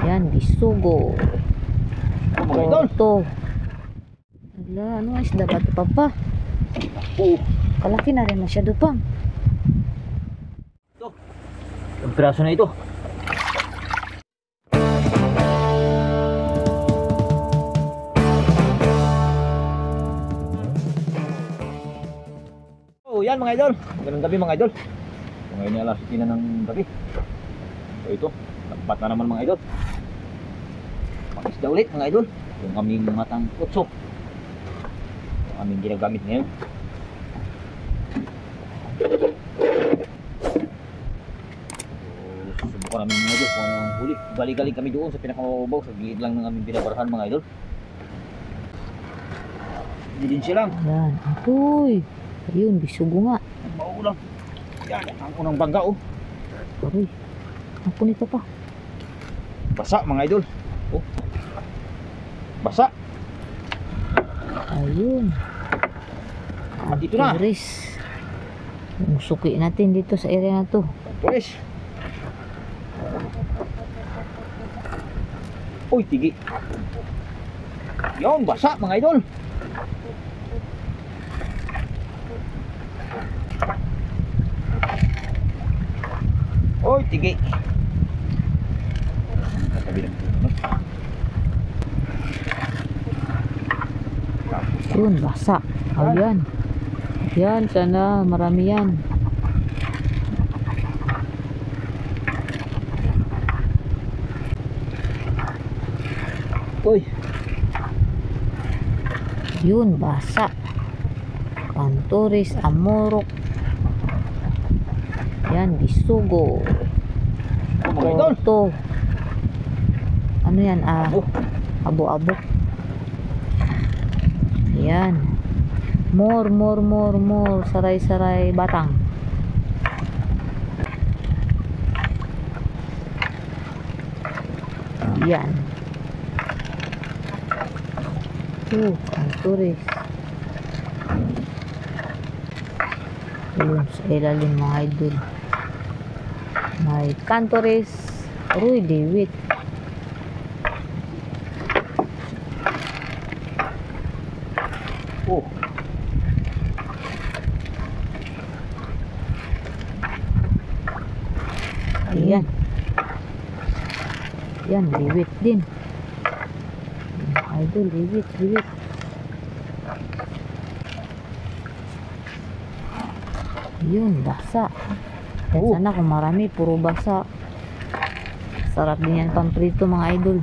Yan, bisugo. Mga idol. Porto. Ala, ano nga isda ba ito, Papa? Oo. Kalaki na rin masyado, Pang. Ito. Ang piraso na ito. Oh, yan mga idol. Magandang gabi mga idol. So, ngayon ay alas 7 na ng gabi. So ito, lampat na naman mga idol. Pag-isda ulit mga idol. Yung aming matang kutsok. Yung aming ginagamit ngayon. So, susubukan namin mga idol kung anong huli. Galing-galing kami doon sa pinakamababaw. Sa gilid lang ng aming binabarahan mga idol. Hindi din siya lang. Yan, apoy. Ayun, bisugo nga. Ang maulang. Yan, ang unang bangga oh. Aroy, ako nito pa. Basa mga idol. Oh. Basa. Ayun. At ito na. Turis. Yung suki natin dito sa area na to. Tulis. Uy, tigi. Yung basa mga idol. Uy, tigi. Tabi lang. Yun, basa. Ayan. Yan, sana marami yan. Uy. Yun, basa. Cantoris, amorok. Yan, bisugo. Oh, mga idol. Porto. Ano yan? Oh. Abo-abo. Yan. More. Saray-saray batang. Yan. Ang turis. Yun, sa ilalim mga idol. May cantoris. Uy, David. Oh. Ayan. Yan, liwit din. Idol, liwit. Yun, basa. Yan Oh. sana kung marami, puro basa. Sarap din yan pamprito mga idol.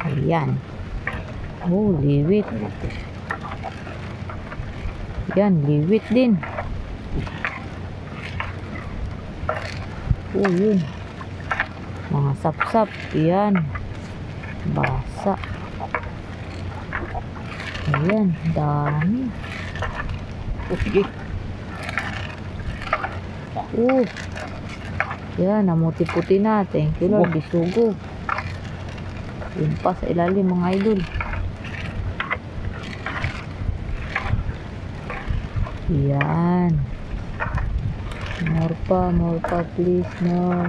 Ayan. Oh, liwit. Yan, liwit din. Oh, yun. Mga sapsap. Yan. Basa. Ayan, dami. Oh, sige. Oh. Yan, namuti-puti na. Thank you Lord, bisugo. Yun pa sa ilalim mga idol. Yan. More pa please, more.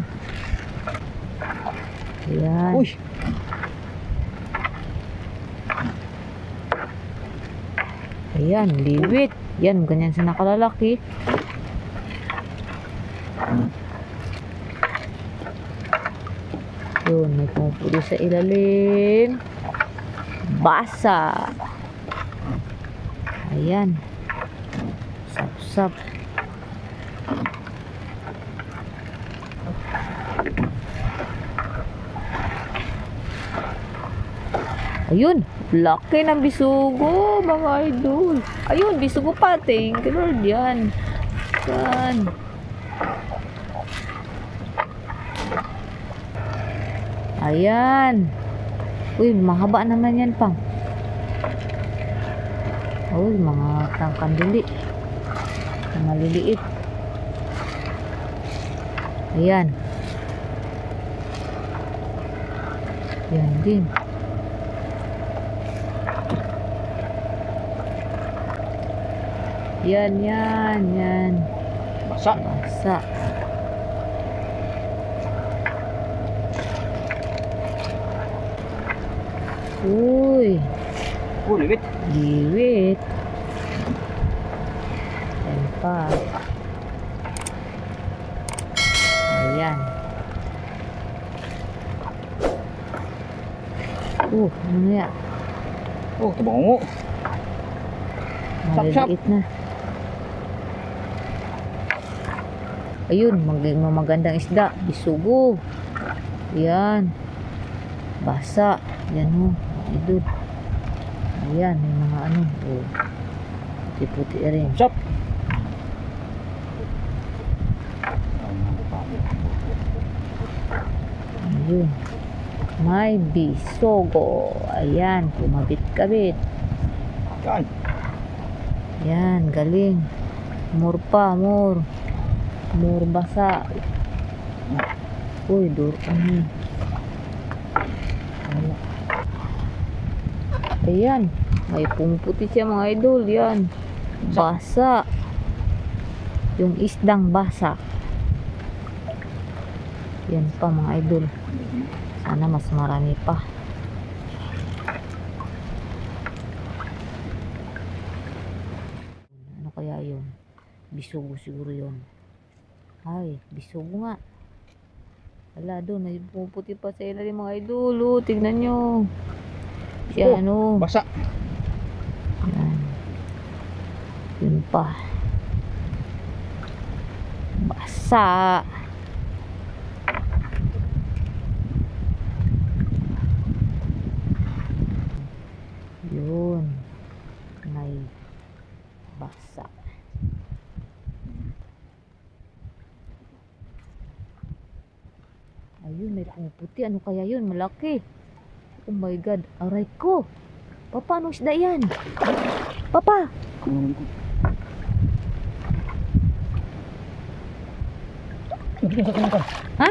Yan. Uy. Ayan, liwit. Yan, ganyan sa nakalalaki. Yun, may pumupulo sa ilalim. Basa. Ayan. Sap-sap. Ayun, laki ng bisugo, mga idol. Ayun, bisugo pa. Thank you Lord, yan. Yan. Ayan. Uy, mahaba naman yan, Pang. Uy, mga kandili. Maliliit. Ayan. Yan din. Yan, yan, yan. Basa. Basa. Uy, Liwit. giwit. Yan pa. Ayan. Ano yan? Tabango. Sap-sap. Maliliit na. Ayun, magandang isda. Bisugo. Yan. Basa. Yan o. Idol. Ayan, may mga ano. Puti-puti rin. Sap. Ayun. May bisugo. Ayan, kumabit-kabit. Yan. Yan, galing. More pa, more. More basa. Uy, ano. Ayan, may pumuputi siya mga idol. Yan, basa. Yung isdang basa. Yan pa mga idol. Sana mas marami pa. Ano kaya yun? Bisugo siguro yun. Ay, bisugo nga. Wala doon, may pumuputi pa sa ilalim mga idol. Tignan nyo. Siya ano. Basa. Yan. Yun pa. Basa. Yun. May basa. Ayun, may pumuputi. Ano kaya yun? Malaki. Oh my God. Aray ko. Papa, anong isda yan? Papa. Ha?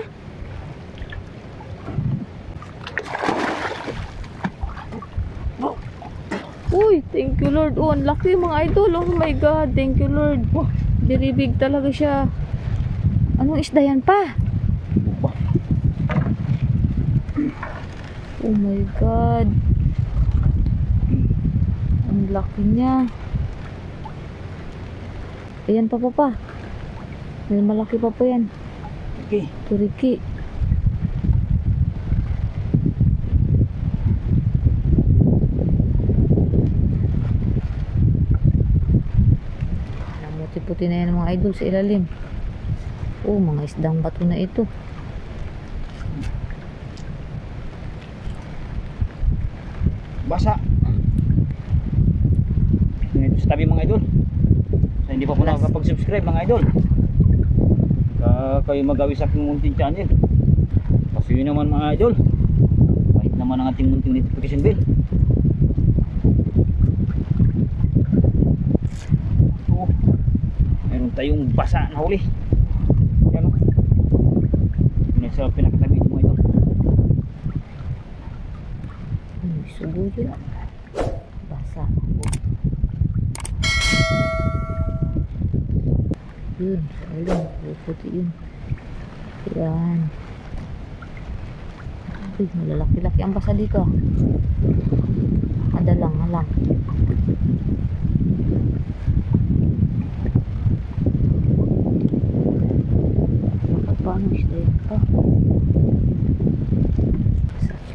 Uy, thank you Lord. Oh, ang laki mga idol. Oh my God, thank you Lord. Oh, diribig talaga siya. Anong isda yan pa? Oh my God. Ang laki niya. Ayan pa papa. May malaki pa pa yan. Okay. Turiki. Puti na yan mga idol sa ilalim. Oh, mga isdang bato na ito. Basa. Ito sa tabi mga idol. Sa hindi pa po nakakapag-subscribe mga idol. Kayo magawi sa aking munting channel. Kasi yun naman mga idol. Kahit naman ang ating munting notification bell. Meron tayong basa na huli. Yan o. Yun sa pinakatabi ito mga idol. Sugo dyan. Basa. Yun. Ayun. Puti yun. Yan. Uy, malalaki-laki ang basa dito. Halang. Paano isda yan pa?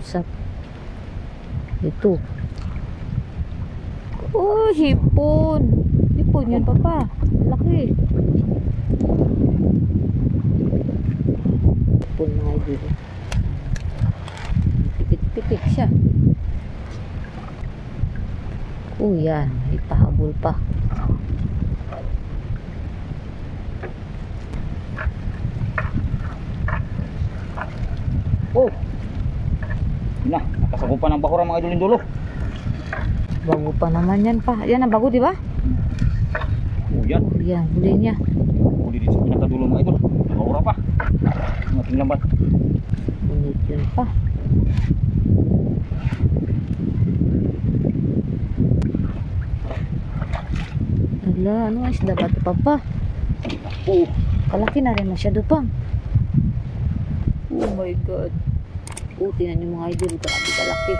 Sap. Ito. Oh, hipon. Hipon yan papa. Laki. Hipon mga idol. Tipik siya. Oh, yan. May pahabol pa. Oh. Yun na, nakasagupan ng bakura mga idol yung dulo. Bago pa naman yan pa. Yan ang bago, di ba? Oh, yan. Oh, yan, huli niya. Huli din sa pinakadulo mga idol. Bakura pa. Ang ating lambat. Bunit yun pa. Wala, ano nga isda ba ito, Papa? Oo. Kalaki na rin masyado pang. Oh my God. Oh, tingnan niyo mga idol. Grabe kalaki.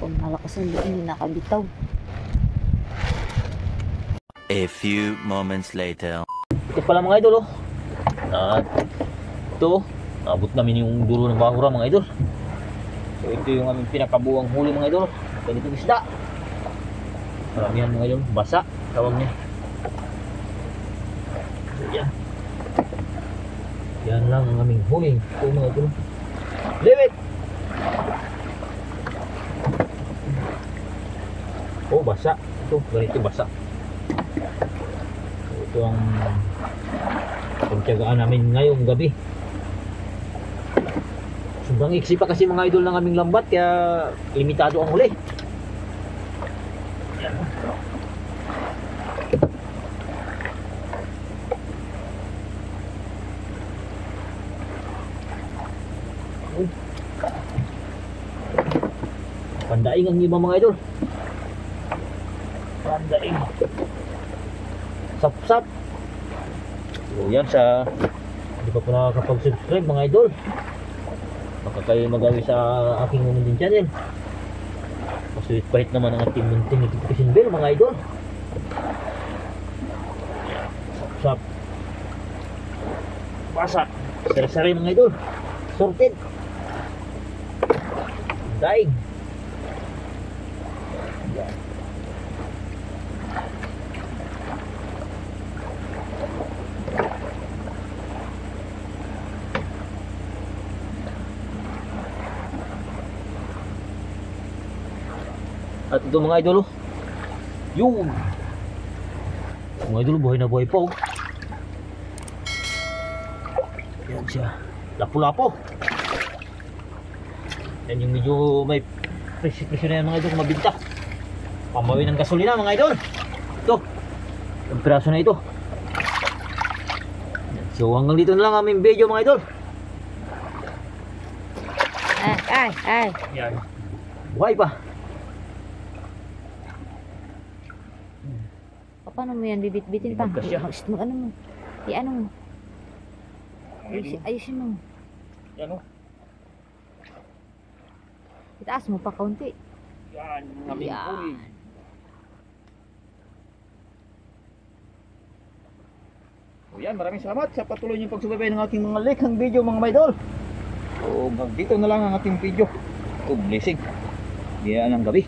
Kung malakas ang doon, hindi nakabitaw. A few moments later. Ito pala mga idol oh. At ito, abot namin yung dulo ng bahura mga idol. So ito yung aming pinakabuang huli mga idol. Ganitong isda. Maramihan mga idol, basa tawag niya. So yan. Yan lang ang aming huli. Ito mga idol. Limit! Oh basa. Ito, ganito basa. So, ito ang pagtiyagaan namin ngayong gabi. Sobrang iksi pa kasi mga idol ng aming lambat kaya limitado ang huli. Yan. Uy. Pandaing ang iba mga idol. Pandaing. Sap-sap. So yan sa hindi pa po nakakapag-subscribe mga idol. Baka kayo magawi sa aking munting channel. Masulit pahit naman ang ating munting notification bell mga idol. Sap-sap. Basa. Sari-sari mga idol. Sorted. Daig. Yan. At ito mga idol oh. Yun. Mga idol buhay na buhay pa oh. Yan siya. Lapo-lapo. Yan yung medyo may presyo na yan mga idol kung mabinta. Pamawi ng gasolina mga idol. Ito. Ang piraso na ito. So hanggang dito na lang aming video mga idol. Ay. Yan. Buhay pa. Paano mo yan bibit-bitin pa? Magkasya. Ano mo? Ano mo? Ayusin mo. Yan oh. Itaas mo pa kaunti. Yan. Aming Yan. huli. So yan, maraming salamat sa patuloy niyong pagsubaybay ng aking mga likhang video mga maidol. So dito na lang ang ating video. So blessing. Yan ang gabi.